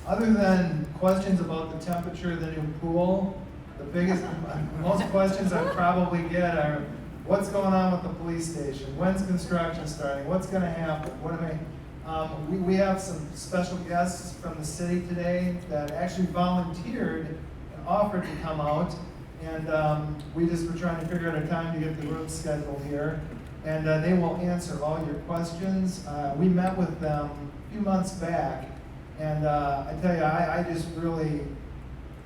Other than questions about the temperature of the new pool, the biggest, most questions I probably get are, what's going on with the police station? When's construction starting? What's going to happen? What am I? We have some special guests from the city today that actually volunteered and offered to come out, and we just were trying to figure out a time to get the room scheduled here, and they will answer all your questions. We met with them a few months back, and I tell you, I just really,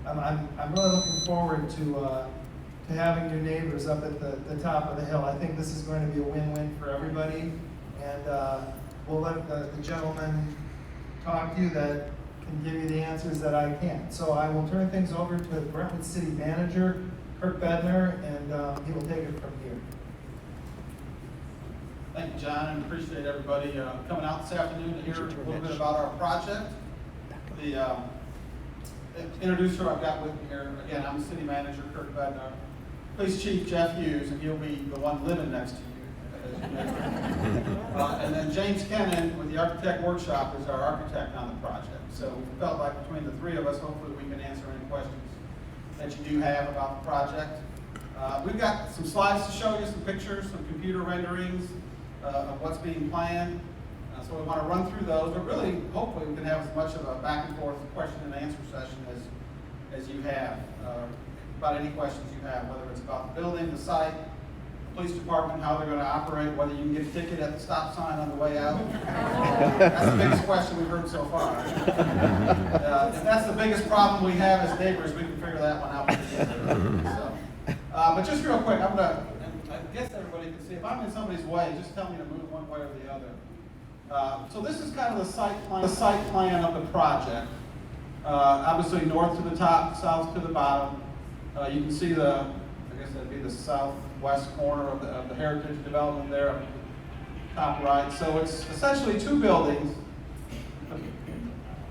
I'm really looking forward to having your neighbors up at the top of the hill. I think this is going to be a win-win for everybody, and we'll let the gentleman talk to you that can give you the answers that I can't. So I will turn things over to the Brentwood City Manager, Kirk Bednar, and he will take it from here. Thank you, John, and appreciate everybody coming out this afternoon to hear a little bit about our project. The introducer I've got with me here, again, I'm the City Manager, Kirk Bednar. Police Chief Jeff Hughes, and he'll be the one living next to you. And then James Kennan with the Architect Workshop is our architect on the project. So we felt like between the three of us, hopefully we can answer any questions that you do have about the project. We've got some slides to show you, some pictures, some computer renderings of what's being planned. So we want to run through those, but really, hopefully we can have as much of a back and forth question and answer session as you have, about any questions you have, whether it's about the building, the site, police department, how they're going to operate, whether you can get a ticket at the stop sign on the way out. That's the biggest question we've heard so far. If that's the biggest problem we have as neighbors, we can figure that one out together. So, but just real quick, I'm going to, I guess everybody can see, if I'm in somebody's way, just tell me to move one way or the other. So this is kind of the site plan of the project. Obviously north to the top, south to the bottom. You can see I guess that'd be the southwest corner of the Heritage development there, up top right. So it's essentially two buildings.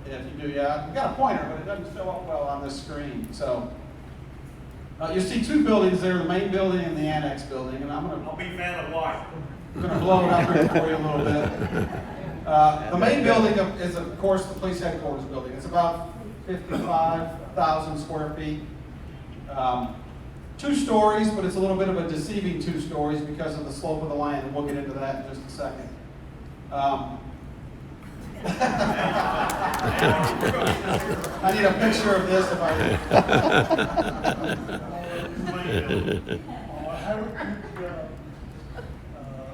If you do, yeah, we've got a pointer, but it doesn't show up well on this screen. So you see two buildings there, the main building and the annex building, and I'll be fan of white. I'm going to blow it up here for you a little bit. The main building is, of course, the police headquarters building. It's about 55,000 square feet. 2 stories, but it's a little bit of a deceiving 2 stories because of the slope of the land, and we'll get into that in just a second. I need a picture of this if I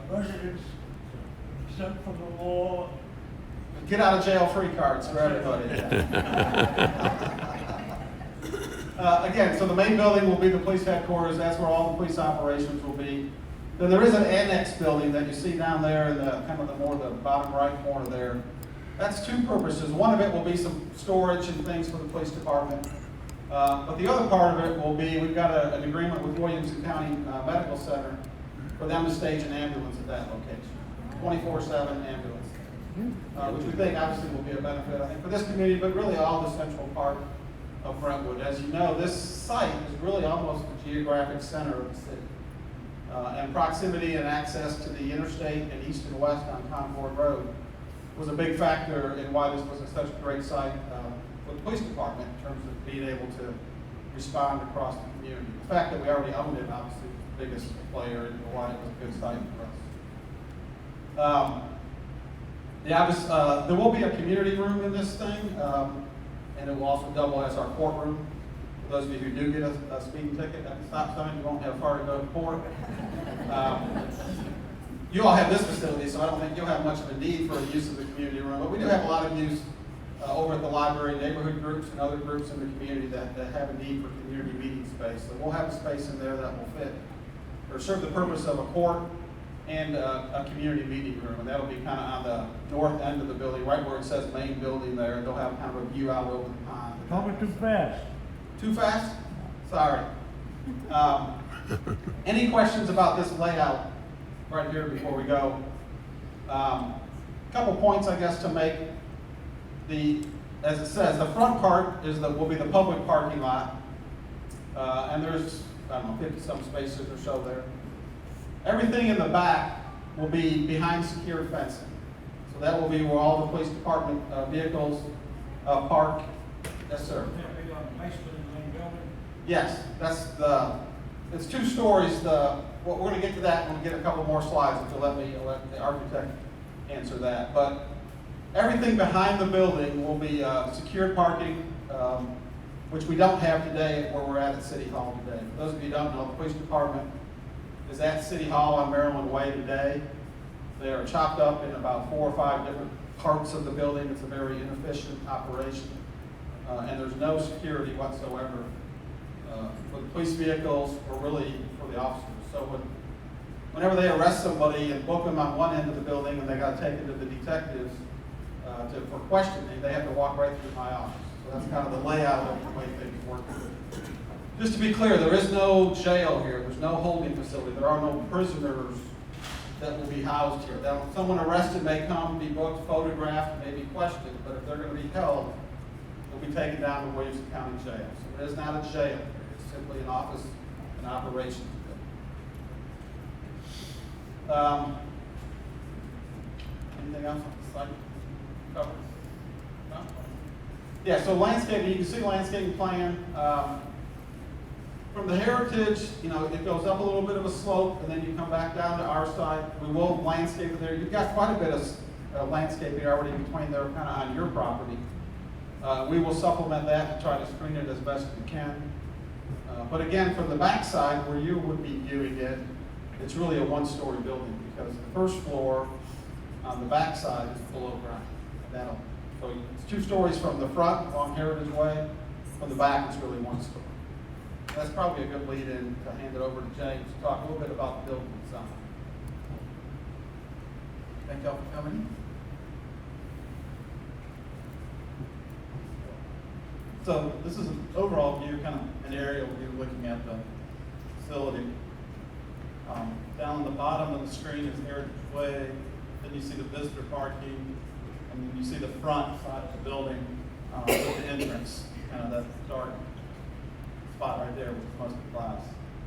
Residents exempt from the law. Get out of jail free cards for everybody. Again, so the main building will be the police headquarters. That's where all the police operations will be. Then there is an annex building that you see down there in the kind of the bottom right corner there. That's 2 purposes. One of it will be some storage and things for the police department. But the other part of it will be, we've got an agreement with Williamson County Medical Center for them to stage an ambulance at that location. 24/7 ambulance. Which we think obviously will be a benefit, I think, for this community, but really all the central part of Brentwood. As you know, this site is really almost the geographic center of the city. And proximity and access to the interstate and east and west on Concord Road was a big factor in why this was such a great site for the police department in terms of being able to respond across the community. The fact that we already owned it, obviously, was the biggest player in why it was a good site for us. There will be a community room in this thing, and it will also double as our courtroom. For those of you who do get a speeding ticket at the stop sign, you won't have far to go to court. You all have this facility, so I don't think you'll have much of a need for the use of the community room, but we do have a lot of use over at the library, neighborhood groups, and other groups in the community that have a need for community meeting space. So we'll have a space in there that will fit or serve the purpose of a court and a community meeting room, and that'll be kind of on the north end of the building, right where it says main building there. They'll have kind of a view out over the pond. Coming too fast. Too fast? Sorry. Any questions about this layout right here before we go? A couple points, I guess, to make. As it says, the front part will be the public parking lot, and there's, I don't know, 50-some spaces or so there. Everything in the back will be behind secured fencing. So that will be where all the police department vehicles park. Yes, sir. That'd be on the basement of the main building. Yes, it's 2 stories. We're gonna get to that when we get a couple more slides, if you'll let the architect answer that. But everything behind the building will be secured parking, which we don't have today where we're at City Hall today. For those of you who don't know, the police department is at City Hall on Maryland Way today. They are chopped up in about 4 or 5 different parts of the building. It's a very inefficient operation, and there's no security whatsoever for the police vehicles or really for the officers. So whenever they arrest somebody and book them on one end of the building and they got to take it to the detectives for questioning, they have to walk right through my office. So that's kind of the layout of the way things work. Just to be clear, there is no jail here. There's no holding facility. There are no prisoners that will be housed here. Now, someone arrested may come, be booked, photographed, may be questioned, but if they're going to be held, they'll be taken down to Williamson County Jail. So it is not a jail. It's simply an office and operations building. Anything else on the site covered? No? Yeah, so landscaping, you can see the landscaping plan. From the Heritage, it goes up a little bit of a slope, and then you come back down to our side. We will landscape it there. You've got quite a bit of landscaping already between there, kind of on your property. We will supplement that and try to screen it as best we can. But again, from the back side, where you would be viewing it, it's really a 1-story building because the first floor on the back side is below ground. So it's 2 stories from the front along Heritage Way. From the back, it's really 1 story. That's probably a good lead in to hand it over to James to talk a little bit about the building itself. Thank y'all for coming. So this is an overall view, kind of an aerial view looking at the facility. Down the bottom of the screen is Heritage Way. Then you see the visitor parking, and then you see the front side of the building with the entrance, kind of that dark spot right there with most of the glass.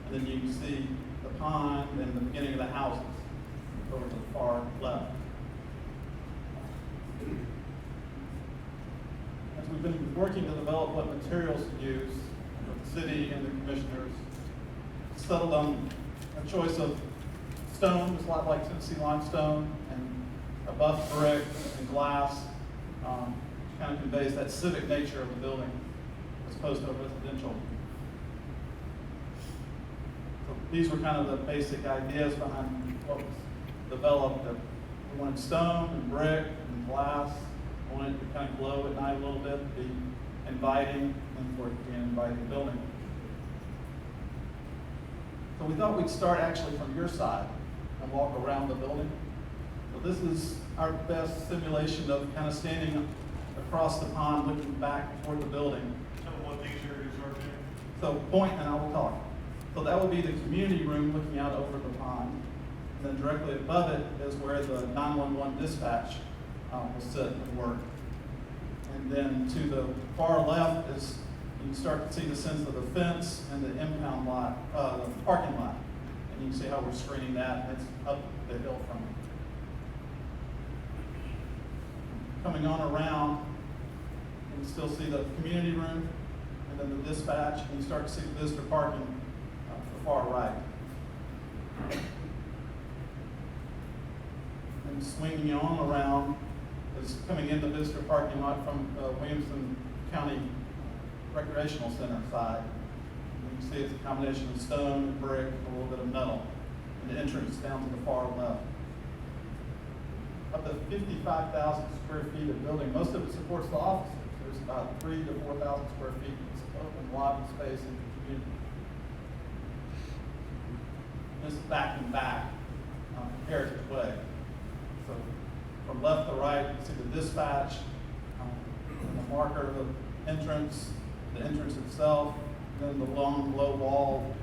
And then you can see the pond and the beginning of the houses over to the far left. As we've been working to develop what materials to use, the city and the commissioners settled on a choice of stone, just a lot like Tennessee limestone, and a buff brick and glass, kind of conveys that civic nature of the building as opposed to a residential. So these were kind of the basic ideas behind what was developed. That we wanted stone and brick and glass. We wanted it to kind of glow at night a little bit, be inviting, and for it to be an inviting building. So we thought we'd start actually from your side and walk around the building. So this is our best simulation of kind of standing across the pond, looking back toward the building. Tell them what these areas are there. So point and I will talk. So that would be the community room looking out over the pond. And then directly above it is where the 911 dispatch will sit and work. And then to the far left is, you can start to see the sense of the fence and the impound lot, the parking lot. And you can see how we're screening that, and it's up the hill from it. Coming on around, you can still see the community room, and then the dispatch, and you start to see the visitor parking to the far right. And swinging on around is coming in the visitor parking lot from Williamson County Recreational Center side. And you can see it's a combination of stone, brick, and a little bit of metal. And the entrance down to the far left. Of the 55,000 square feet of building, most of it supports the offices. There's about 3,000 to 4,000 square feet of open lobby space in the community. This is back and back Heritage Way. So from left to right, you see the dispatch, the marker, the entrance itself, then the long low wall,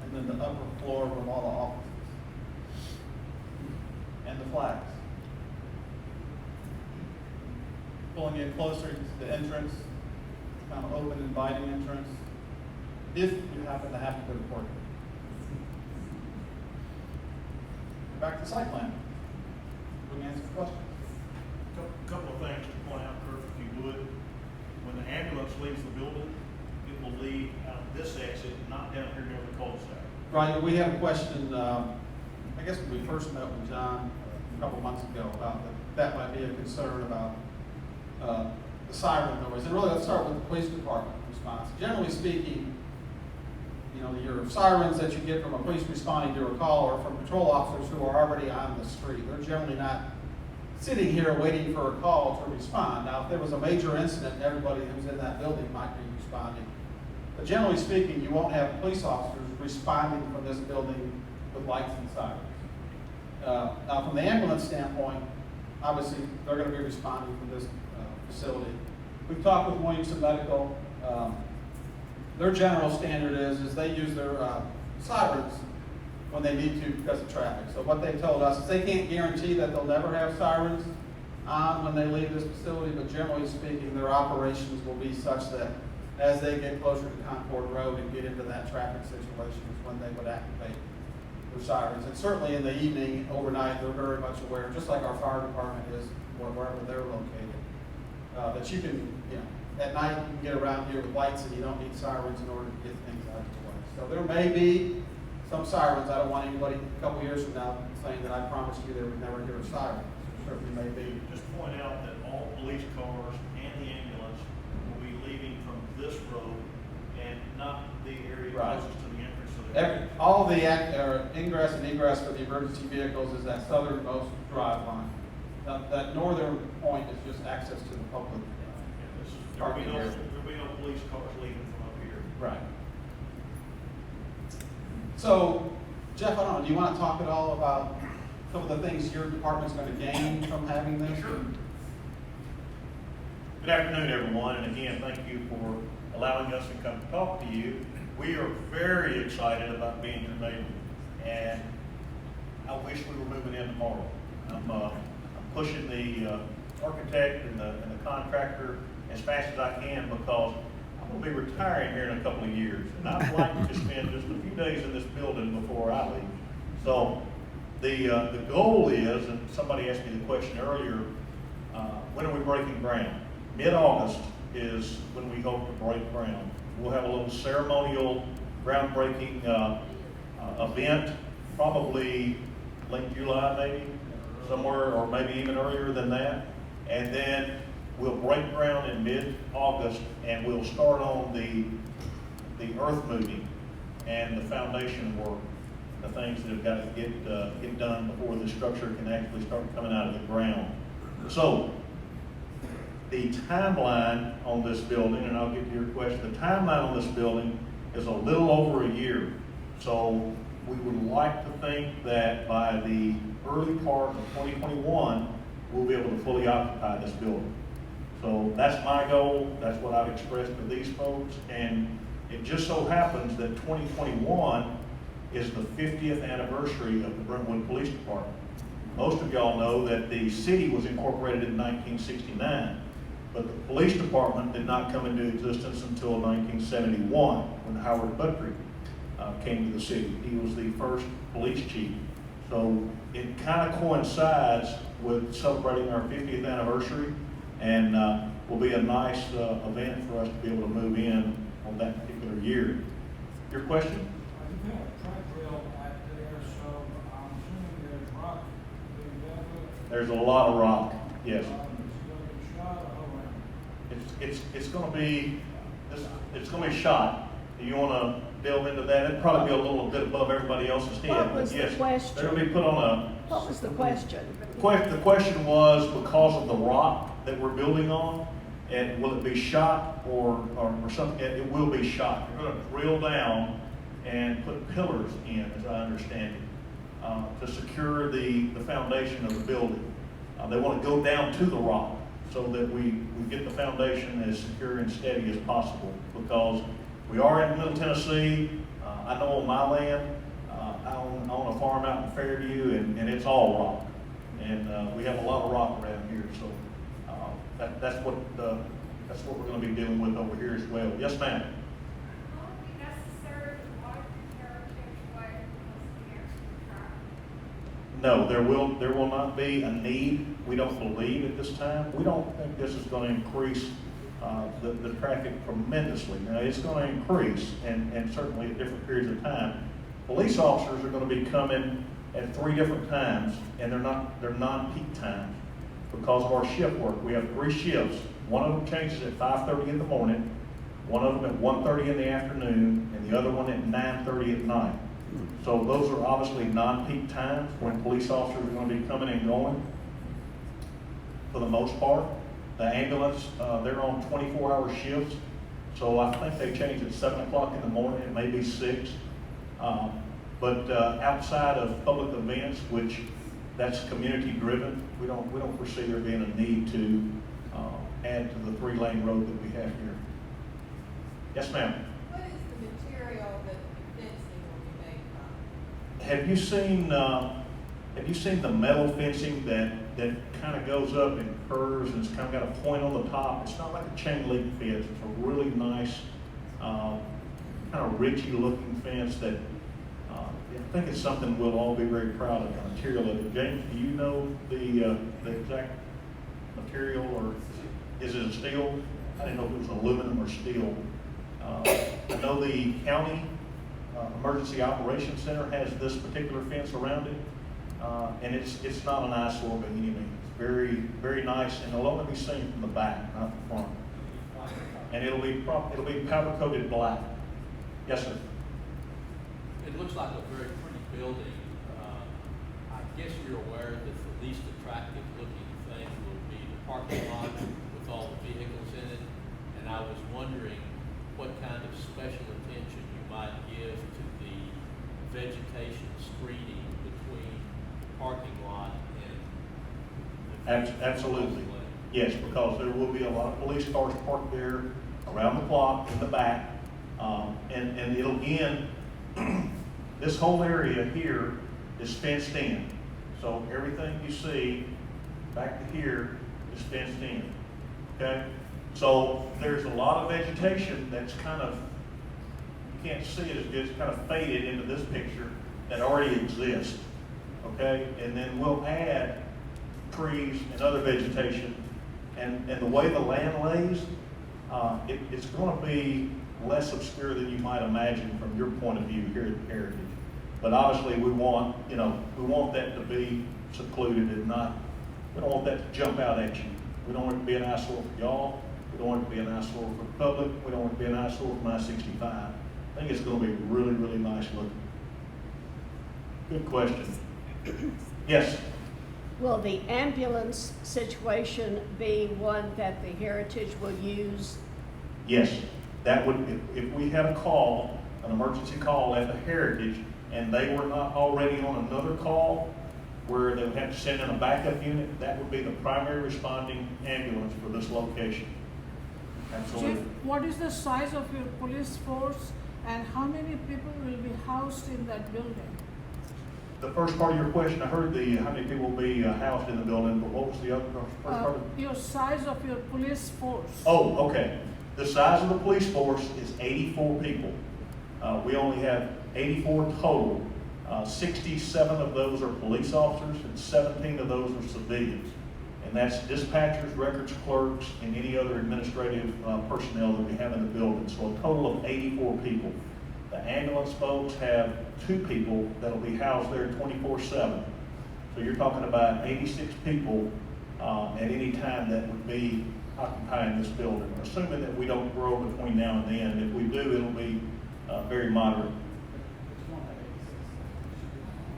and then the upper floor with all the offices. And the flags. Pulling in closer to the entrance, kind of open, inviting entrance, if you happen to have to go to court. Back to the site plan. We can answer questions. Couple of things to point out, Kirk, if you would. when the ambulance leaves the building, it will leave out this exit, not down here near the cul-de-sac. Right, we had a question, I guess when we first met with John a couple months ago about that might be a concern about the siren noise. And really, let's start with the police department response. Generally speaking, you know, your sirens that you get from a police responding to a call or from patrol officers who are already on the street. They're generally not sitting here waiting for a call to respond. Now, if there was a major incident, everybody who's in that building might be responding. But generally speaking, you won't have police officers responding from this building with lights and sirens. Now, from the ambulance standpoint, obviously, they're going to be responding from this facility. We've talked with Williamson Medical. Their general standard is they use their sirens when they need to because of traffic. So what they told us is they can't guarantee that they'll never have sirens on when they leave this facility, but generally speaking, their operations will be such that as they get closer to Concord Road and get into that traffic situation is when they would activate their sirens. And certainly in the evening, overnight, they're very much aware, just like our fire department is, wherever they're located, that you can, you know, at night you can get around here with lights and you don't need sirens in order to get things out of the way. So there may be some sirens. I don't want anybody a couple years from now saying that I promised you they would never hear a siren. There certainly may be. Just point out that all police cars and the ambulance will be leaving from this road and not the area Right. closest to the entrance of the. All the ingress and egress for the emergency vehicles is that southernmost drive line. That northern point is just access to the public. There'll be no police cars leaving from up here. Right. So, Jeff, I don't know, do you want to talk at all about some of the things your department's going to gain from having this? Sure. Good afternoon, everyone, and again, thank you for allowing us to come talk to you. We are very excited about being your neighbor, and I wish we were moving in tomorrow. I'm pushing the architect and the contractor as fast as I can because I'm going to be retiring here in a couple of years, and I'd like to spend just a few days in this building before I leave. So the goal is, and somebody asked me the question earlier, when are we breaking ground? Mid-August is when we hope to break ground. We'll have a little ceremonial groundbreaking event, probably late July maybe, somewhere, or maybe even earlier than that. And then we'll break ground in mid-August, and we'll start on the earth moving and the foundation work, the things that have got to get done before the structure can actually start coming out of the ground. So the timeline on this building, and I'll get to your question, the timeline on this building is a little over a year. So we would like to think that by the early part of 2021, we'll be able to fully occupy this building. So that's my goal. That's what I've expressed to these folks. And it just so happens that 2021 is the 50th anniversary of the Brentwood Police Department. Most of y'all know that the city was incorporated in 1969, but the police department did not come into existence until 1971 when Howard Buttrick came to the city. He was the first police chief. So it kind of coincides with celebrating our 50th anniversary, and will be a nice event for us to be able to move in on that particular year. Your question? You have a track rail back there, so I'm assuming there's rock being dealt with. There's a lot of rock, yes. It's going to be shot or It's going to be, it's going to be shot. Do you want to delve into that? It'd probably be a little bit above everybody else's head. What was but the yes, question? they're going to be put on a. What was the question? The question was because of the rock that we're building on, and will it be shot or something? It will be shot. They're going to drill down and put pillars in, as I understand it, to secure the foundation of the building. They want to go down to the rock so that we get the foundation as secure and steady as possible, because we are in Middle Tennessee. I know on my land, I own a farm out in Fairview, and it's all rock. And we have a lot of rock around here, so that's what we're going to be dealing with over here as well. Yes, ma'am. Will it be necessary to wipe the Heritage Way because of the No, there will not be a need. We don't believe at this time. We don't think this is going to increase the traffic tremendously. Now, it's going to increase, and certainly at different periods of time. Police officers are going to be coming at 3 different times, and they're non-peak times because of our shift work. We have 3 shifts. One of them changes at 5:30 in the morning, one of them at 1:30 in the afternoon, and the other one at 9:30 at night. So those are obviously non-peak times when police officers are going to be coming and going. For the most part, the ambulance, they're on 24-hour shifts. So I think they change at 7 o'clock in the morning, it may be 6. But outside of public events, which that's community driven, we don't foresee there being a need to add to the 3-lane road that we have here. Yes, ma'am. What is the material that the fencing will be made from? Have you seen the metal fencing that kind of goes up and curves and it's kind of got a point on the top? It's not like a chain link fence. It's a really nice, kind of ridgy looking fence that I think it's something we'll all be very proud of, the material of it. James, do you know the exact material, or is it a steel? I didn't know if it was aluminum or steel. I know the county emergency operations center has this particular fence around it, and it's not an eyesore by any means. It's very, very nice, and it'll only be seen from the back, not the front. And it'll be powder coated black. Yes, sir. It looks like a very pretty building. I guess you're aware that the least attractive looking thing will be the parking lot with all the vehicles in it. And I was wondering what kind of special attention you might give to the vegetation screening between the parking lot and the Absolutely. Yes, because there will be a lot of police cars parked there around the clock in the back. And it'll end, this whole area here is fenced in. So everything you see back to here is fenced in, okay? So there's a lot of vegetation that's kind of, you can't see it as good, it's kind of faded into this picture that already exists, okay? And then we'll add trees and other vegetation. And the way the land lays, it's going to be less obscure than you might imagine from your point of view here at Heritage. But obviously we want that to be secluded and not, we don't want that to jump out at you. We don't want it to be an eyesore for y'all. We don't want it to be an eyesore for the public. We don't want it to be an eyesore for I-65. I think it's going to be really, really nice looking. Good question. Yes? Will the ambulance situation be one that the Heritage will use? Yes. That would, if we had a call, an emergency call at the Heritage, and they were not already on another call where they would have to send in a backup unit, that would be the primary responding ambulance for this location. Absolutely. Chief, what is the size of your police force and how many people will be housed in that building? The first part of your question, I heard how many people will be housed in the building, but what was the other first part of it? Your size of your police force. Oh, okay. The size of the police force is 84 people. We only have 84 total. 67 of those are police officers and 17 of those are civilians. And that's dispatchers, records clerks, and any other administrative personnel that we have in the building. So a total of 84 people. The ambulance folks have 2 people that'll be housed there 24/7. So you're talking about 86 people at any time that would be occupying this building, assuming that we don't grow between now and then. If we do, it'll be very moderate.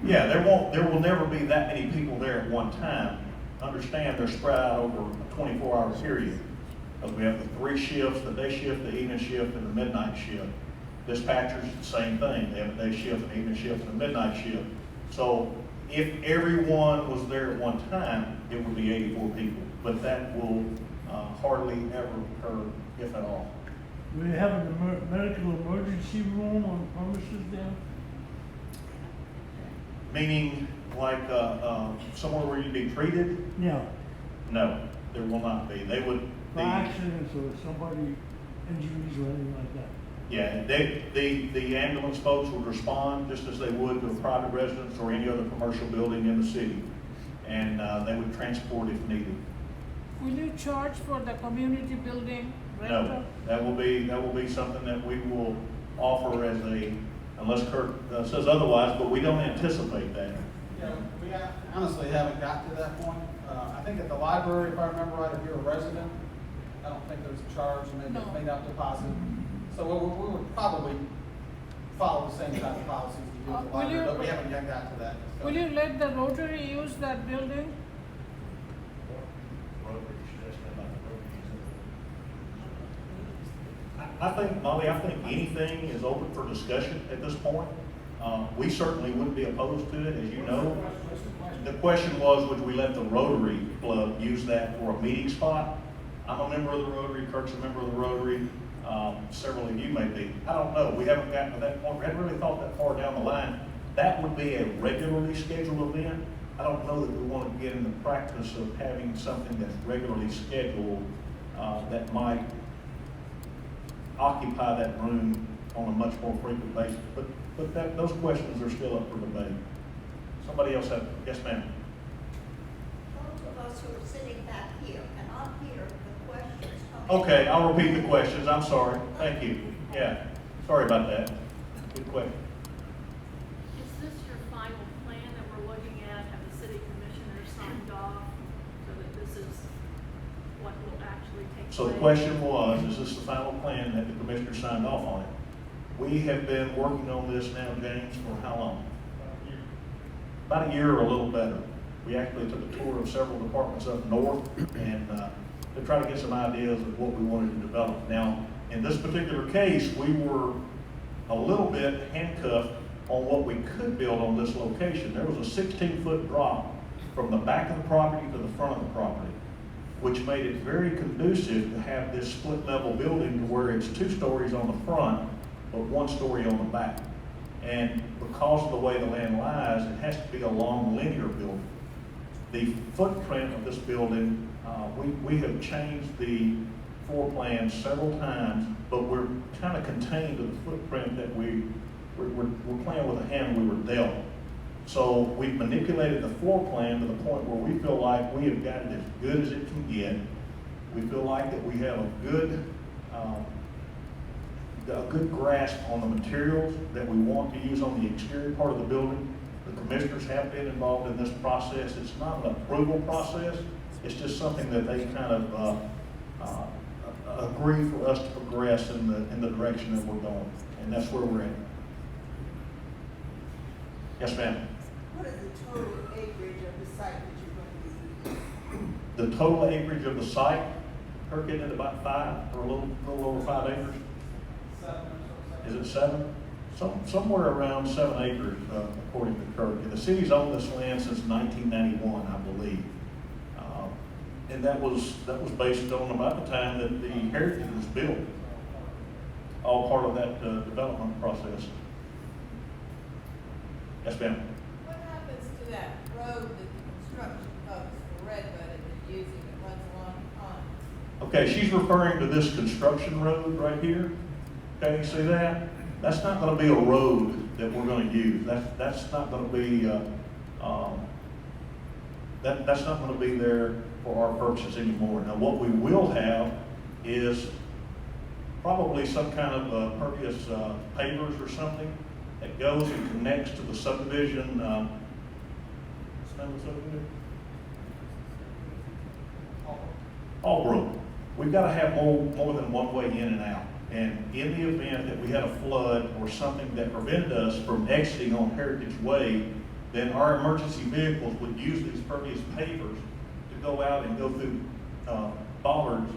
Yeah, there will never be that many people there at one time. Understand they're spread out over a 24-hour period. Because we have the 3 shifts, the day shift, the evening shift, and the midnight shift. Dispatchers, the same thing. They have a day shift, an evening shift, and a midnight shift. So if everyone was there at one time, it would be 84 people. But that will hardly ever occur, if at all. We have a medical emergency room on premises there? Meaning like somewhere where you'd be treated? Yeah. No, there will not be. They would For accidents or somebody injuries or anything like that? Yeah, the ambulance folks would respond just as they would to a private residence or any other commercial building in the city. And they would transport if needed. Will you charge for the community building? rental? No, that will be something that we will offer as unless Kirk says otherwise, but we don't anticipate that. Yeah, we honestly haven't got to that point. I think at the library, if I remember right, if you're a resident, I don't think there's a charge, maybe No. it's made out deposit. So we would probably follow the same type of policies we do at the Will library, you- but we haven't yet got to that. Will you let the Rotary use that building? I think, Molly, I think anything is open for discussion at this point. We certainly wouldn't be opposed to it, as you know. What's the question? The question was, would we let the Rotary Club use that for a meeting spot? I'm a member of the Rotary, Kirk's a member of the Rotary, several of you may be. I don't know, we haven't gotten to that point, we haven't really thought that far down the line. That would be a regularly scheduled event. I don't know that we want to get in the practice of having something that's regularly scheduled that might occupy that room on a much more frequent basis. But those questions are still up for debate. Somebody else have, yes ma'am? Those of us who are sitting back here cannot hear the questions coming. Okay, I'll repeat the questions, I'm sorry, thank you. Yeah, sorry about that. Good question. Is this your final plan that we're looking at? Have the city commissioners signed off so that this is what will actually take place? So the question was, is this the final plan that the commissioner signed off on it? We have been working on this now, James, for how long? About a year or a little better. We actually took a tour of several departments up north and to try to get some ideas of what we wanted to develop. Now, in this particular case, we were a little bit handcuffed on what we could build on this location. There was a 16-foot drop from the back of the property to the front of the property, which made it very conducive to have this split level building to where it's 2 stories on the front, but 1 story on the back. And because of the way the land lies, it has to be a long linear building. The footprint of this building, we have changed the floor plan several times, but we're kind of contained to the footprint that we're playing with the hand we were dealt. So we've manipulated the floor plan to the point where we feel like we have got it as good as it can get. We feel like that we have a good grasp on the materials that we want to use on the exterior part of the building. The commissioners have been involved in this process. It's not an approval process. It's just something that they kind of agree for us to progress in the direction that we're going. And that's where we're at. Yes, ma'am. What is the total acreage of the site that you're going to be using? The total acreage of the site, Kirk, isn't it about 5 or a little over 5 acres? 7 or so. Is it 7? Somewhere around 7 acres, according to Kirk. And the city's owned this land since 1991, I believe. And that was based on about the time that the Heritage was built. All part of that development process. Yes, ma'am. What happens to that road that the construction folks for Redwood have been using that runs along the pond? Okay, she's referring to this construction road right here. Okay, you see that? That's not going to be a road that we're going to use. That's not going to be that's not going to be there for our purposes anymore. Now, what we will have is probably some kind of pervious pavers or something that goes and connects to the subdivision. What's the name of the subdivision? Albrook. We've got to have more than one way in and out. And in the event that we had a flood or something that prevented us from exiting on Heritage Way, then our emergency vehicles would use these pervious pavers to go out and go through bollards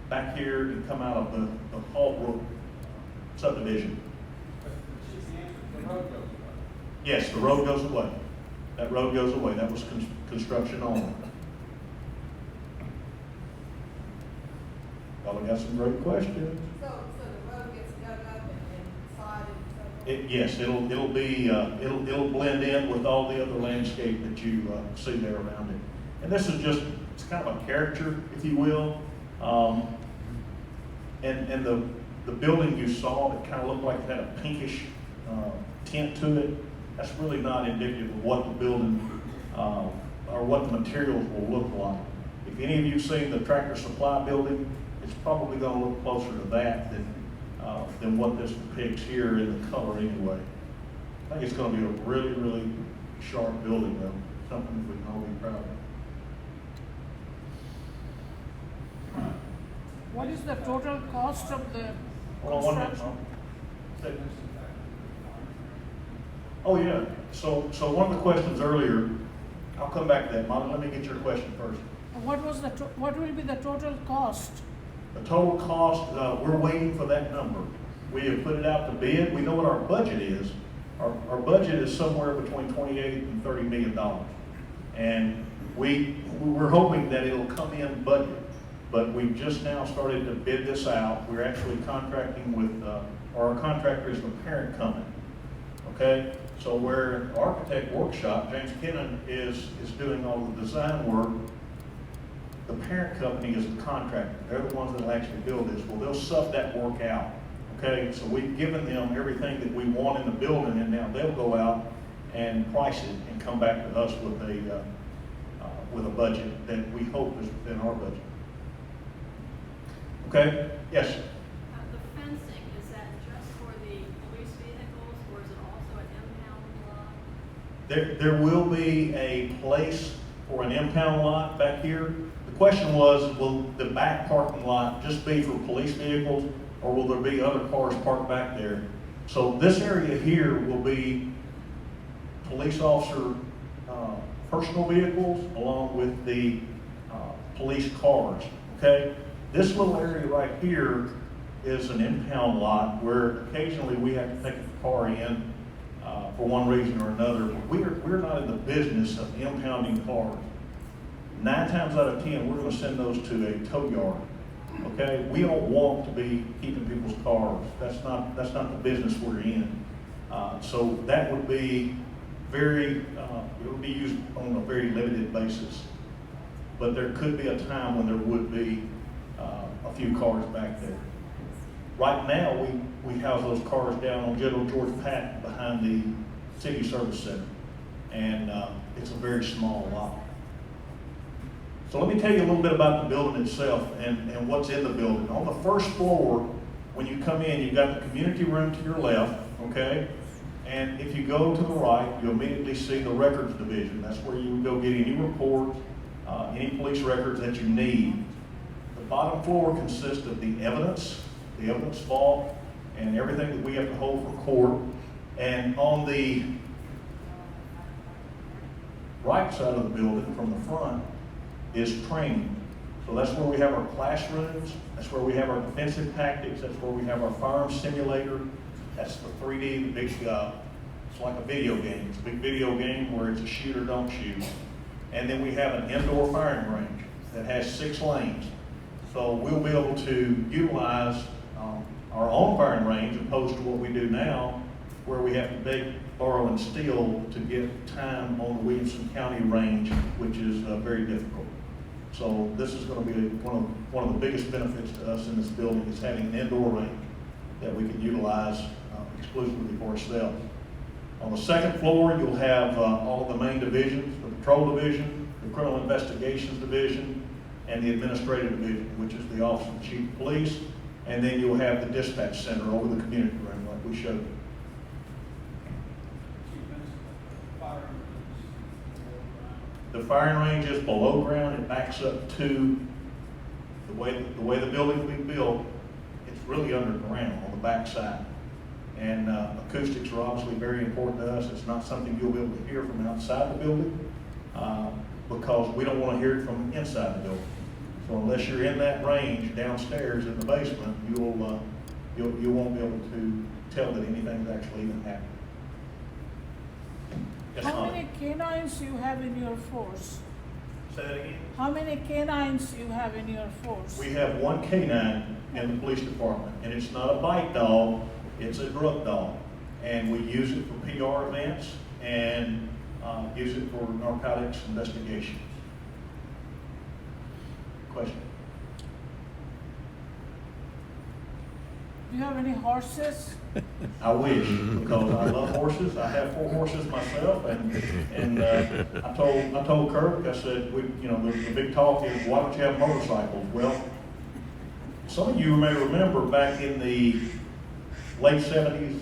back here and come out of the Albrook subdivision. The road goes away. Yes, the road goes away. That road goes away. That was construction only. Well, we got some great questions. So the road gets dug up and sodded and so forth? Yes, it'll be it'll blend in with all the other landscape that you see there around it. And this is just, it's kind of a character, if you will. And the building you saw that kind of looked like it had a pinkish tint to it, that's really not indicative of what the building or what the materials will look like. If any of you have seen the Tractor Supply building, it's probably gonna look closer to that than what this depicts here in the color anyway. I think it's gonna be a really, really sharp building though, something that we can all be proud of. What is the total cost of the Hold on one minute, construction? Tom. Oh, yeah, so one of the questions earlier, I'll come back to that, Molly, let me get your question first. What will be the total cost? The total cost, we're waiting for that number. We have put it out to bid, we know what our budget is. Our budget is somewhere between 28 and $30 million. And we're hoping that it'll come in budget, but we've just now started to bid this out. We're actually contracting with, our contractor is the parent company, okay? So where the architect workshop, James Kennan is doing all the design work, the parent company is the contractor. They're the ones that'll actually build this. Well, they'll sub that work out, okay? So we've given them everything that we want in the building, and now they'll go out and price it and come back to us with a budget that we hope is within our budget. Okay? Yes? The fencing, is that just for the police vehicles, or is it also an impound lot? There will be a place for an impound lot back here. The question was, will the back parking lot just be for police vehicles, or will there be other cars parked back there? So this area here will be police officer personal vehicles along with the police cars, okay? This little area right here is an impound lot where occasionally we have to take a car in for one reason or another. But we're not in the business of impounding cars. 9 times out of 10, we're going to send those to a tow yard. Okay, we don't want to be keeping people's cars. That's not the business we're in. So that would be it would be used on a very limited basis. But there could be a time when there would be a few cars back there. Right now, we house those cars down on General George Patton behind the City Service Center. And it's a very small lot. So let me tell you a little bit about the building itself and what's in the building. On the first floor, when you come in, you've got the community room to your left, okay? And if you go to the right, you immediately see the records division. That's where you would go get any reports, any police records that you need. The bottom floor consists of the evidence vault, and everything that we have to hold for court. And on the right side of the building, from the front, is training. So that's where we have our classrooms, that's where we have our defensive tactics, that's where we have our firearm simulator. That's the 3D, the big, it's like a video game. It's a big video game where it's a shoot or don't shoot. And then we have an indoor firing range that has 6 lanes. So we'll be able to utilize our own firing range opposed to what we do now, where we have to beg, borrow, and steal to get time on the Williamson County range, which is very difficult. So this is going to be one of the biggest benefits to us in this building is having an indoor range that we can utilize exclusively for ourselves. On the second floor, you'll have all of the main divisions, the patrol division, the criminal investigations division, and the administrative division, which is the Office of the Chief of Police. And then you'll have the dispatch center over the community room like we showed. The firing range is below ground. It backs up to the way the building will be built. It's really underground on the back side. And acoustics are obviously very important to us. It's not something you'll be able to hear from outside the building because we don't want to hear it from inside the building. So unless you're in that range downstairs in the basement, you won't be able to tell that anything's actually even happening. Yes, How Molly? many canines you have in your force? Say that again? How many canines you have in your force? We have 1 canine in the police department, and it's not a bite dog, it's a drug dog. And we use it for PR events and use it for narcotics investigations. Question? Do you have any horses? I wish, because I love horses. I have 4 horses myself, and I told Kirk, I said, the big talk is, why don't you have motorcycles? Well, Some of you may remember back in the late 70s,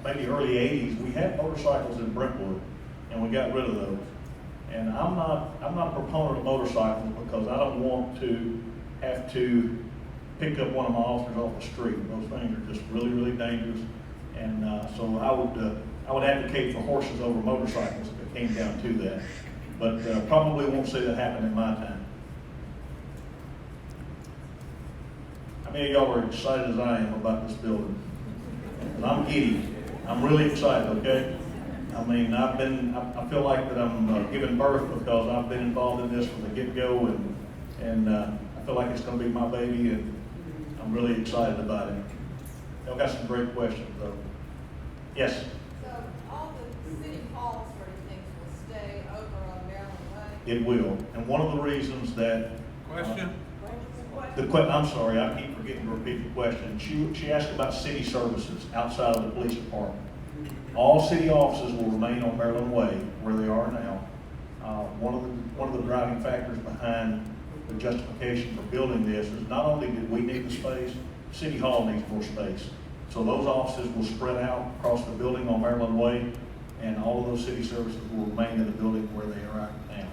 maybe early 80s, we had motorcycles in Brentwood, and we got rid of those. And I'm not a proponent of motorcycles because I don't want to have to pick up one of my officers off the street. Those things are just really, really dangerous. And so I would advocate for horses over motorcycles if it came down to that. But probably won't see that happen in my time. How many of y'all are excited as I am about this building? And I'm giddy. I'm really excited, okay? I mean, I feel like that I'm giving birth because I've been involved in this from the get-go, and I feel like it's going to be my baby, and I'm really excited about it. Y'all got some great questions, though. Yes? So all the city halls sort of things will stay over on Maryland Way? It will. And one of the reasons that... Question? I'm sorry, I keep forgetting to repeat the question. She asked about city services outside of the police department. All city offices will remain on Maryland Way where they are now. One of the driving factors behind the justification for building this is not only did we need the space, City Hall needs more space. So those offices will spread out across the building on Maryland Way, and all of those city services will remain in the building where they are at now.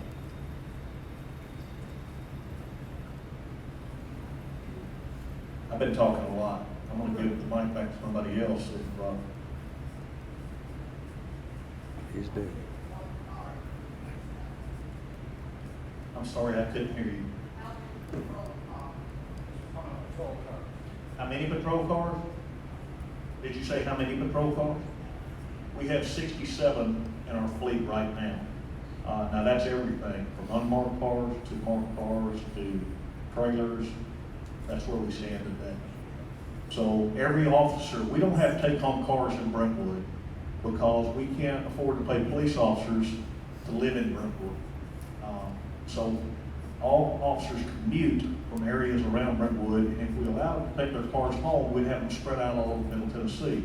I've been talking a lot. I'm going to give the mic back to somebody else. He's dead. I'm sorry, I couldn't hear you. How many patrol cars? Did you say how many patrol cars? We have 67 in our fleet right now. Now that's everything from unmarked cars to marked cars to trailers. That's where we stand today. So every officer, we don't have take-home cars in Brentwood because we can't afford to pay police officers to live in Brentwood. So all officers commute from areas around Brentwood, and if we allow them to take their cars home, we'd have them spread out all over Middle Tennessee.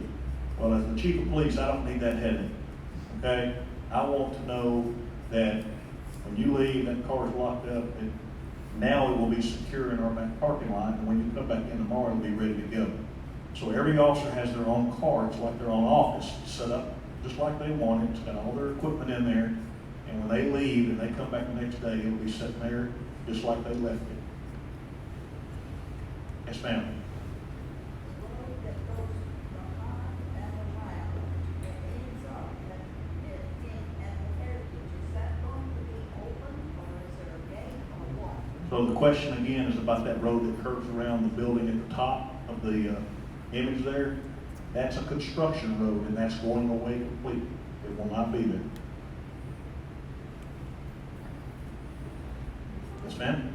Well, as the chief of police, I don't need that headache, okay? I want to know that when you leave, that car's locked up, now it will be secure in our back parking lot, and when you come back in tomorrow, it'll be ready to go. So every officer has their own car. It's like their own office, set up just like they want it. It's got all their equipment in there, and when they leave and they come back the next day, it'll be sitting there just like they left it. Yes, ma'am. So the question again is about that road that curves around the building at the top of the image there. That's a construction road, and that's going away completely. It will not be there. Yes, ma'am?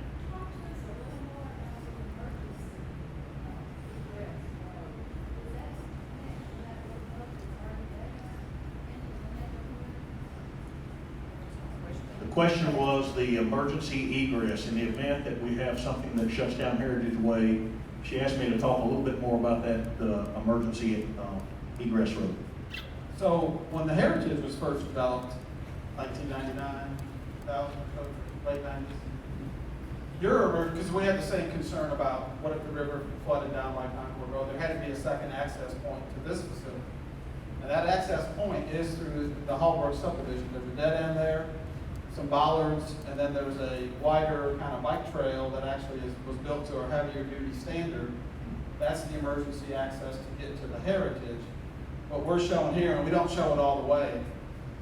The question was the emergency egress in the event that we have something that shuts down Heritage Way. She asked me to talk a little bit more about that emergency egress road. So when the Heritage was first developed, 1999, late 90s, because we had the same concern about what if the river flooded down by Concord Road, there had to be a second access point to this facility. And that access point is through the Hallbrook subdivision. There's a dead end there, some bollards, and then there's a wider kind of bike trail that actually was built to a heavier duty standard. That's the emergency access to get to the Heritage. What we're showing here, and we don't show it all the way,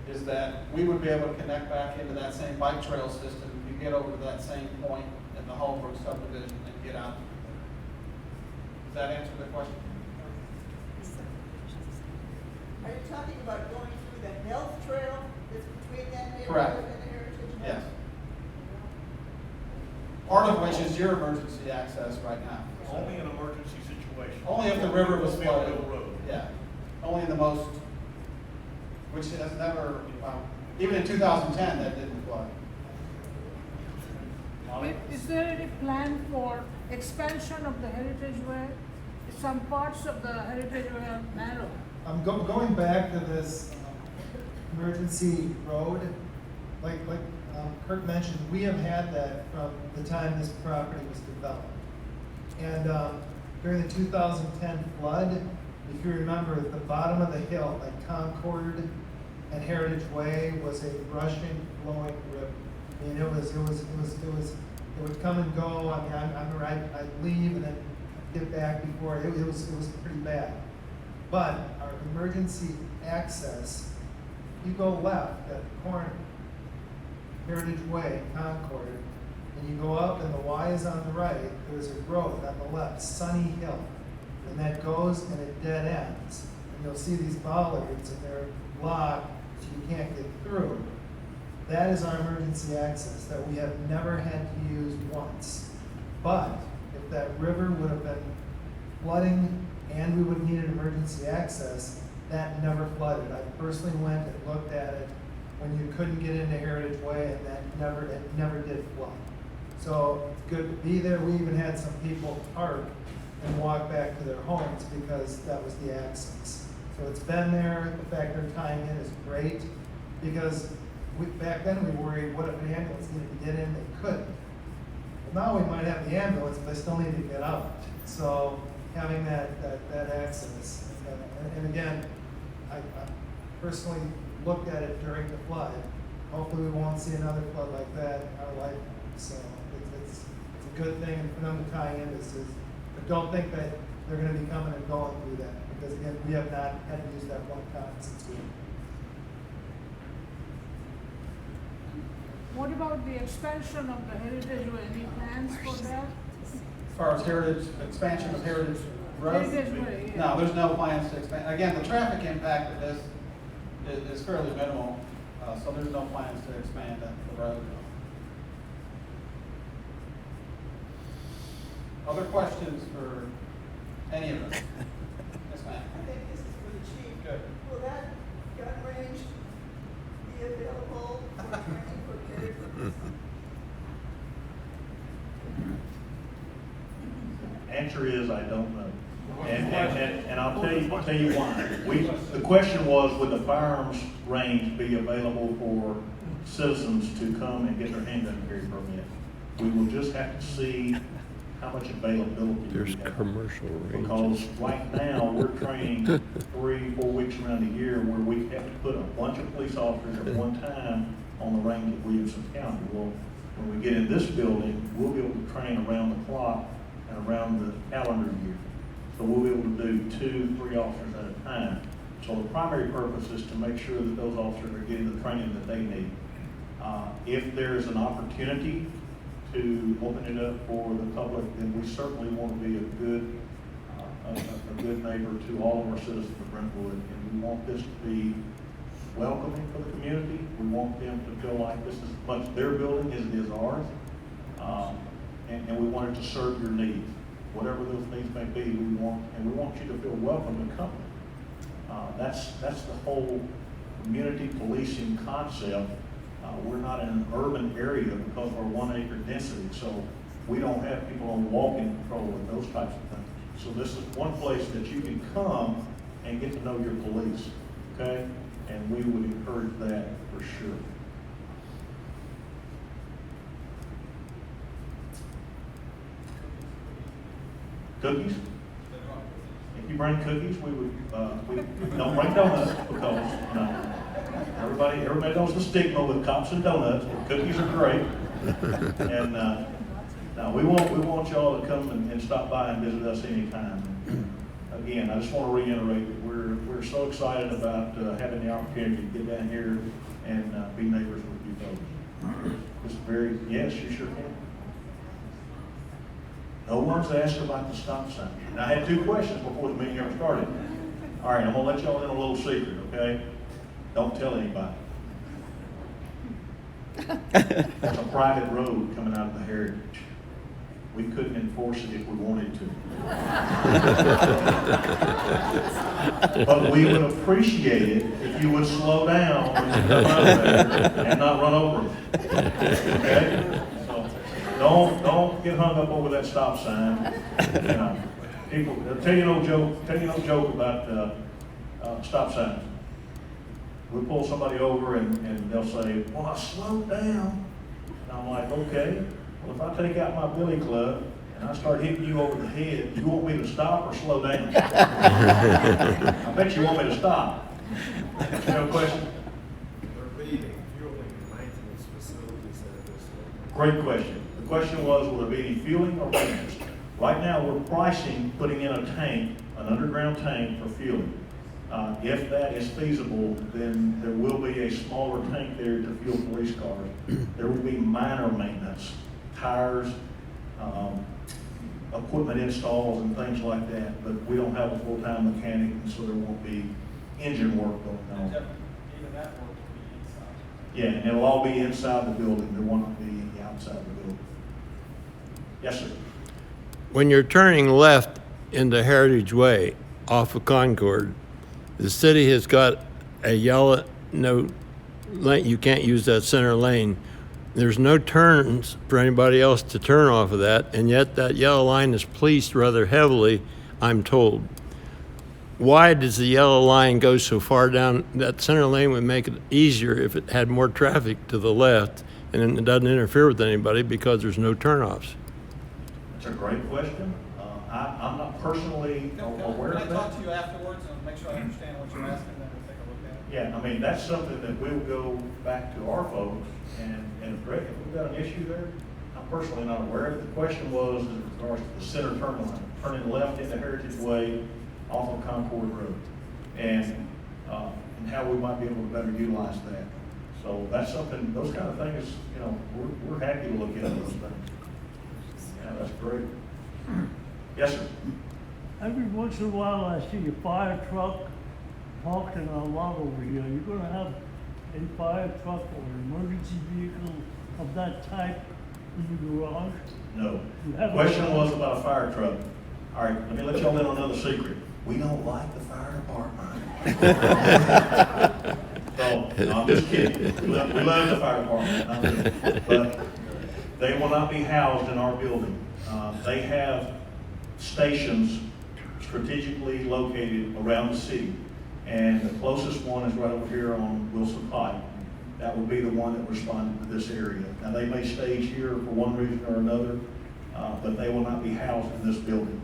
is that we would be able to connect back into that same bike trail system. You get over to that same point in the Hallbrook subdivision and get out. Does that answer the question? Are you talking about going through the health trail that's between that neighborhood Correct. and the Heritage? Yes. Part of which is your emergency access right now. Only an emergency situation. Only if the river was Mill flooded. Road. Yeah. Only in the most, which has never, even in 2010, that didn't flood. Is there any plan for expansion of the Heritage Way? Some parts of the Heritage Way are narrow. Going back to this emergency road, like Kirk mentioned, we have had that from the time this property was developed. And during the 2010 flood, if you remember, at the bottom of the hill, like Concord and Heritage Way, was a rushing, flowing river. I mean, it would come and go. I mean, I'd leave and then get back before, it was pretty bad. But our emergency access, you go left at the corner, Heritage Way, Concord, and you go up and the Y is on the right, there's a road on the left, Sunny Hill. And that goes and it dead ends. And you'll see these bollards and they're blocked so you can't get through. That is our emergency access that we have never had to use once. But if that river would have been flooding and we would have needed emergency access, that never flooded. I personally went and looked at it when you couldn't get into Heritage Way, and it never did flood. So it's good to be there. We even had some people park and walk back to their homes because that was the access. So it's been there. The fact they're tying in is great because back then we worried, what if an ambulance needed to get in? They couldn't. Well, now we might have the ambulance, but they still need to get out. So having that access, and again, I personally looked at it during the flood. Hopefully we won't see another flood like that in our life. So it's a good thing, and for them to tie in but don't think that they're going to be coming and going through that, because again, we have not had to use that one time since we. What about the expansion of the Heritage Way? Any plans for that? As far as expansion of Heritage Road? Heritage Way, yeah. No, there's no plans to expand. Again, the traffic impact of this is fairly minimal, so there's no plans to expand the road. Other questions for any of us? Yes, ma'am. I think this is for the chief. Good. Will that gun range be available for training for kids? Answer is, I don't know. And I'll tell you why. The question was, would the firearms range be available for citizens to come and get their handgun carry permit? We will just have to see how much availability There's we have. commercial ranges. Because right now, we're training 3-4 weeks around the year where we have to put a bunch of police officers at one time on the range of Williamson County. Well, when we get in this building, we'll be able to train around the clock and around the calendar year. So we'll be able to do 2-3 officers at a time. So the primary purpose is to make sure that those officers are getting the training that they need. If there's an opportunity to open it up for the public, then we certainly want to be a good neighbor to all of our citizens of Brentwood, and we want this to be welcoming for the community. We want them to feel like this is as much their building as it is ours, and we want it to serve your needs, whatever those needs may be. We want you to feel welcome and company. That's the whole community policing concept. We're not in an urban area because of our 1 acre density, so we don't have people on walking patrol and those types of things. So this is one place that you can come and get to know your police, okay? And we would encourage that for sure. Cookies? If you bring cookies, we don't bring donuts because, no. Everybody knows the stigma with cops and donuts, but cookies are great. And no, we want y'all to come and stop by and visit us anytime. Again, I just want to reiterate that we're so excited about having the opportunity to get down here and be neighbors with you folks. It's yes, you sure can. No one's asked about the stop sign. Now, I had 2 questions before the meeting ever started. All right, I'm gonna let y'all in a little secret, okay? Don't tell anybody. It's a private road coming out of the Heritage. We couldn't enforce it if we wanted to. But we would appreciate it if you would slow down when you come out of there and not run over them. Okay? So don't get hung up over that stop sign. You know, people, they'll tell you no joke about stop signs. We pull somebody over and they'll say, well, I slowed down. And I'm like, okay, well, if I take out my billy club and I start hitting you over the head, you want me to stop or slow down? I bet you want me to stop. No question? Great question. The question was, will there be any fueling or maintenance? Right now, we're pricing putting in a tank, an underground tank for fueling. If that is feasible, then there will be a smaller tank there to fuel police cars. There will be minor maintenance, tires, equipment installs and things like that, but we don't have a full-time mechanic, and so there won't be engine work going on. Even that work will be inside. Yeah, and it'll all be inside the building. There won't be any outside the building. Yes, sir. When you're turning left into Heritage Way off of Concord, the city has got a yellow note lane. You can't use that center lane. There's no turns for anybody else to turn off of that, and yet that yellow line is policed rather heavily, I'm told. Why does the yellow line go so far down? That center lane would make it easier if it had more traffic to the left, and it doesn't interfere with anybody because there's no turnoffs. That's a great question. I'm not personally aware Can I of talk that. to you afterwards and make sure I understand what you're asking, then we'll take a look at it? Yeah, I mean, that's something that we'll go back to our folks, and if we've got an issue there, I'm personally not aware of it. The question was in regards to the center turn line, turning left into Heritage Way off of Concord Road, and how we might be able to better utilize that. So that's something, those kind of things, you know, we're happy to look into those things. Yeah, that's great. Yes, sir. Every once in a while, I see a fire truck parked in our lot over here. You're gonna have a fire truck or an emergency vehicle of that type in your garage? No. You have The question a- was about a fire truck. All right, let me let y'all in on another secret. We don't like the fire department. No, I'm just kidding. We love the fire department. But they will not be housed in our building. They have stations strategically located around the city. And the closest one is right over here on Wilson Pike. That would be the one that responded to this area. Now, they may stage here for one reason or another, but they will not be housed in this building.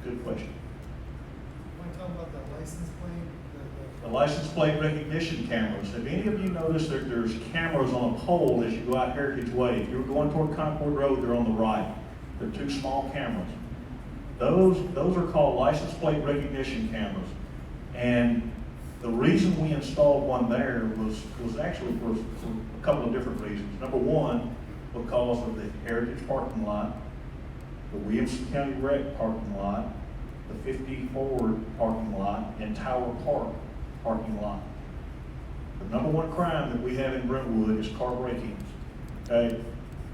Good question. Want to talk about the license plate? The license plate recognition cameras. Have any of you noticed that there's cameras on a pole as you go out Heritage Way? If you're going toward Concord Road, they're on the right. They're two small cameras. Those are called license plate recognition cameras. And the reason we installed one there was actually for a couple of different reasons. Number one, because of the Heritage parking lot, the Williamson County Rec parking lot, the 50 Forward parking lot, and Tower Park parking lot. The number one crime that we have in Brentwood is car break-ins. Okay?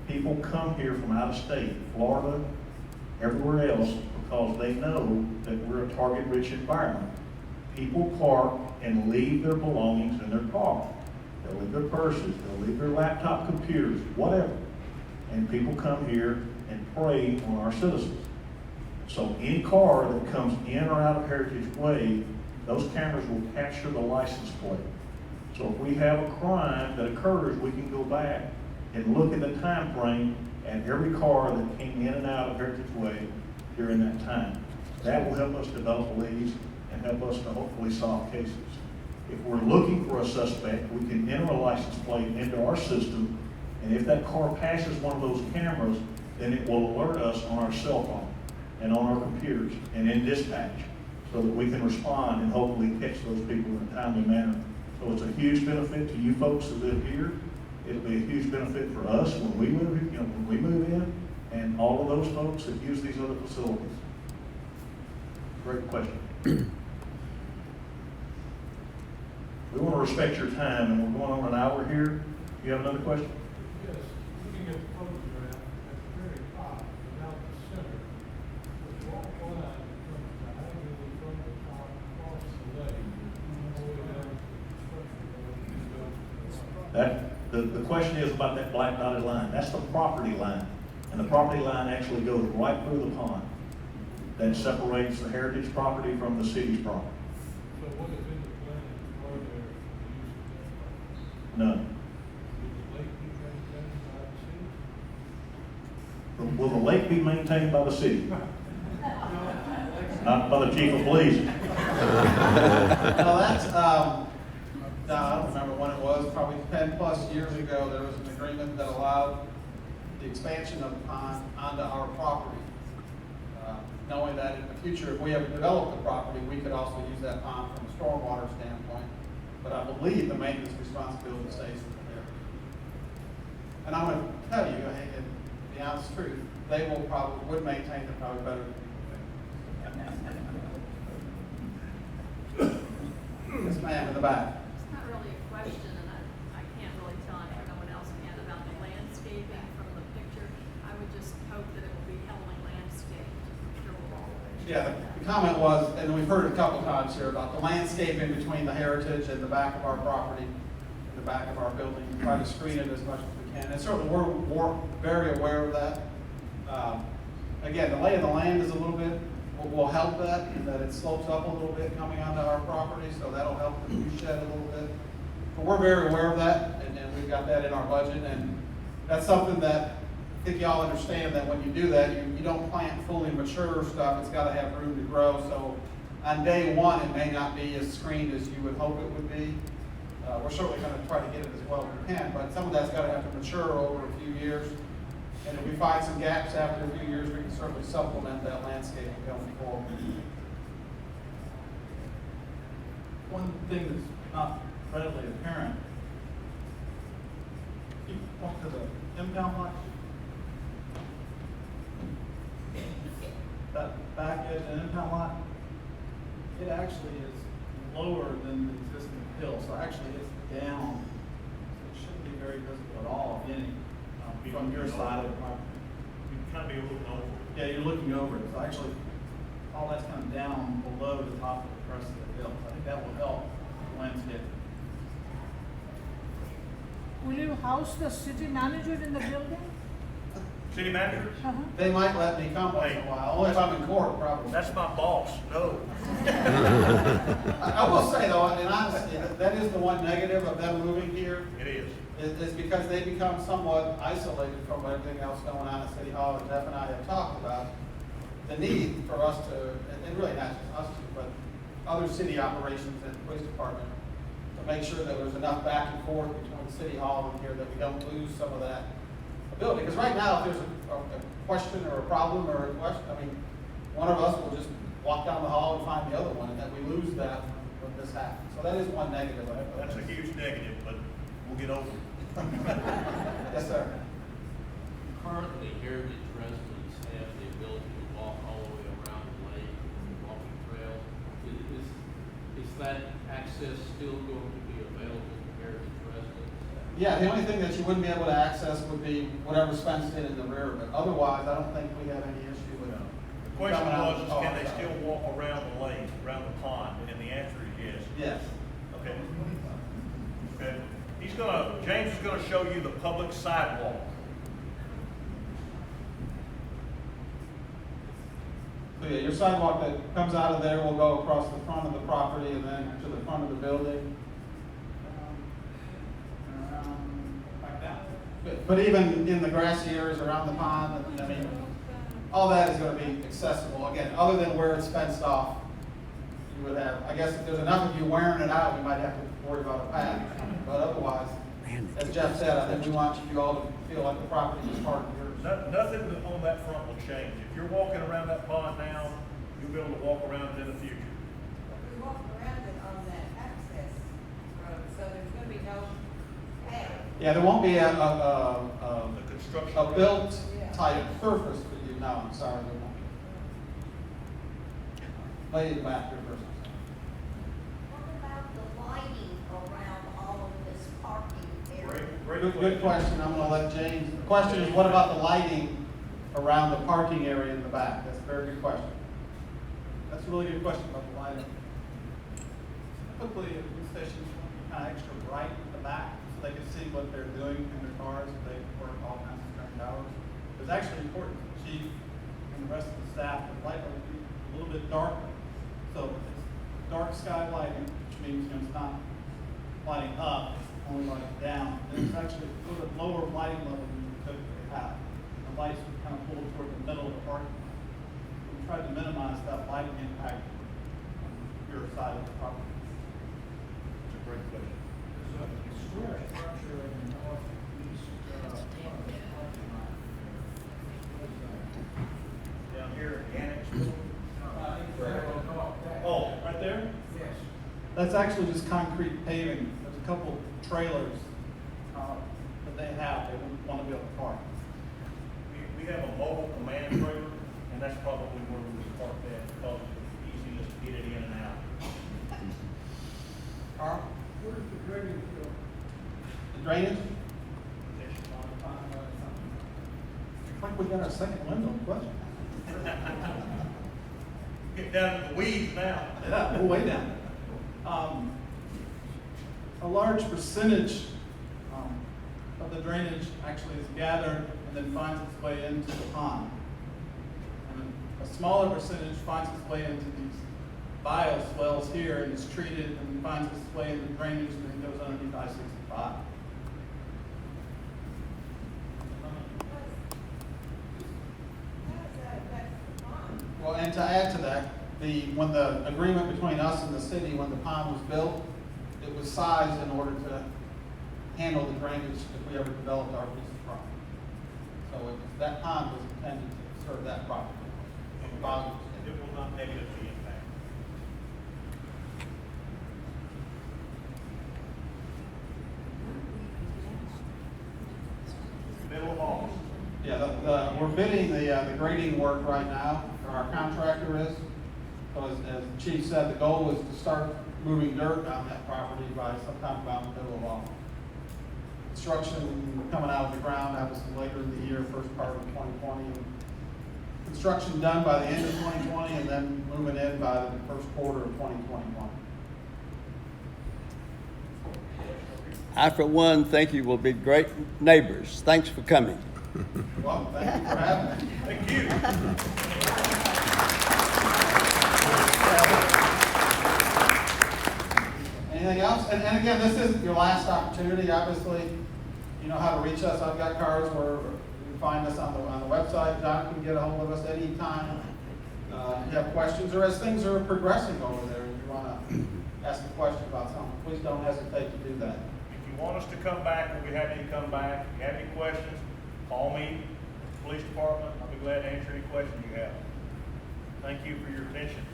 People come here from out of state, Florida, everywhere else, because they know that we're a target-rich environment. People park and leave their belongings in their car. They'll leave their purses, they'll leave their laptop computers, whatever. And people come here and prey on our citizens. So any car that comes in or out of Heritage Way, those cameras will capture the license plate. So if we have a crime that occurs, we can go back and look at the time frame and every car that came in and out of Heritage Way during that time. That will help us develop leads and help us to hopefully solve cases. If we're looking for a suspect, we can enter a license plate into our system, and if that car passes one of those cameras, then it will alert us on our cell phone and on our computers and in dispatch so that we can respond and hopefully catch those people in a timely manner. So it's a huge benefit to you folks that live here. It'll be a huge benefit for us when we move in, and all of those folks that use these other facilities. Great question. We want to respect your time, and we're going on an hour here. You have another question? Yes, looking at the photograph, at the very top, about the center, the wall line comes diagonally from the top across the lake, all the way down to the structure building, and goes to the right. The question is about that black dotted line. That's the property line. And the property line actually goes right through the pond. That separates the Heritage property from the city's property. So what is in the plan for their use of that property? None. Would the lake be maintained by the city? will the lake be maintained by the city? Not by the chief of police. Well, that's, I don't remember when it was, probably 10+ years ago, there was an agreement that allowed the expansion of the pond onto our property. Knowing that in the future, if we ever develop the property, we could also use that pond from a stormwater standpoint. But I believe the maintenance responsibility stays with there. And I'm going to tell you, and the honest truth, they would maintain it probably better than we do. Yes, ma'am, in the back. It's not really a question, and I can't really tell, I'm sure no one else can, about the landscaping from the picture. I would just hope that it will be heavily landscaped. Sure we'll all- Yeah, the comment was, and we've heard it a couple times here, about the landscaping between the Heritage and the back of our property, the back of our building, try to screen it as much as we can. And certainly, we're very aware of that. Again, the lay of the land is a little bit, will help that, in that it slopes up a little bit coming onto our property, so that'll help the view shed a little bit. But we're very aware of that, and we've got that in our budget, and that's something that I think y'all understand, that when you do that, you don't plant fully mature stuff, it's gotta have room to grow, so on day one, it may not be as screened as you would hope it would be. We're certainly gonna try to get it as well as we can, but some of that's gotta have to mature over a few years. And if we find some gaps after a few years, we can certainly supplement that landscaping going forward. One thing that's not readily apparent, you point to the impound lot. That back edge of the impound lot, it actually is lower than the existing hill, so actually it's down. So it shouldn't be very visible at all, if any, from your side of the property. You can kind of be looking over. Yeah, you're looking over it, so actually, all that's kind of down below the top of the crest of the hill. So I think that will help the landscape. Will you house the city manager in the building? City manager? They might let me come once in a while, only if I'm in court, probably. That's my boss, no. I will say though, and honestly, that is the one negative of them moving here. It is. Is because they become somewhat isolated from everything else going on at City Hall, and Jeff and I have talked about the need for us to, and really not just us two, but other city operations and the police department, to make sure that there's enough back and forth between City Hall and here, that we don't lose some of that ability. Because right now, if there's a question or a problem or a question, I mean, one of us will just walk down the hall and find the other one, and then we lose that when this happens. So that is one negative. That's a huge negative, but we'll get over it. Yes, sir. Currently, Heritage residents have the ability to walk all the way around the lake, walking trail. Is that access still going to be available to Heritage residents? Yeah, the only thing that you wouldn't be able to access would be whatever's fenced in the rear of it. Otherwise, I don't think we have any issue with it. The question was, can they still walk around the lake, around the pond? And the answer is yes. Yes. Okay. Okay. James is gonna show you the public sidewalk. So yeah, your sidewalk that comes out of there will go across the front of the property and then to the front of the building. Back down. But even in the grassy areas around the pond, I mean, all that is gonna be accessible. Again, other than where it's fenced off, you would have, I guess if there's enough of you wearing it out, we might have to worry about a path. But otherwise, as Jeff said, I think we want you all to feel like the property is part of yours. Nothing on that front will change. If you're walking around that pond now, you'll be able to walk around it in the future. We walk around it on that access road, so there's gonna be no path. Yeah, there won't be The construction. a built type surface for you. No, I'm sorry, there won't be. Lady back here first. What about the lighting around all of this parking area? Good question. I'm gonna let James, the question is, what about the lighting around the parking area in the back? That's a very good question. That's a really good question about the lighting. Typically, at police stations, kind of extra bright at the back, so they can see what they're doing in their cars, if they work all kinds of strange hours. It's actually important to the chief and the rest of the staff, the light will be a little bit darker. So it's dark sky lighting, which means it's not lighting up, it's only lighting down. And it's actually a little bit lower lighting level than you typically have. And lights would kind of pull toward the middle of the parking lot. We tried to minimize that lighting impact on your side of the property. It's a great question. Structure in the northeast, parking lot. Down here, annex. Oh, right there? Yes. That's actually just concrete paving. There's a couple trailers that they have, they wouldn't want to be able to park. We have a mobile command trailer, and that's probably where we would park that, because it's easiest to get it in and out. Carl? Where's the drainage go? The drainage? Looks like we got our second window question. Get down to the weeds now. Yeah, we're way down. A large percentage of the drainage actually is gathered and then finds its way into the pond. And a smaller percentage finds its way into these bioswales here and is treated and finds its way into drainage and then goes underneath I-65. How does that affect the pond? Well, and to add to that, when the agreement between us and the city, when the pond was built, it was sized in order to handle the drainage if we ever developed our piece of property. So that pond was intended to serve that property. from a positive It will not negatively impact. Middle of August. Yeah, we're bidding the grading work right now, or our contractor is. So as the chief said, the goal is to start moving dirt on that property by sometime about the middle of August. Construction coming out of the ground, obviously later in the year, first part of 2020. Construction done by the end of 2020 and then moving in by the first quarter of 2021. I, for one, think you will be great neighbors. Thanks for coming. Well, thank you for having me. Thank you. Anything else? And again, this isn't your last opportunity. Obviously, you know how to reach us. I've got cards where you can find us on the website. John can get a hold of us anytime. If you have questions, or as things are progressing over there, and you want to ask a question about something, please don't hesitate to do that. If you want us to come back, we'll be happy to come back. If you have any questions, call me, police department. I'll be glad to answer any questions you have. Thank you for your attention.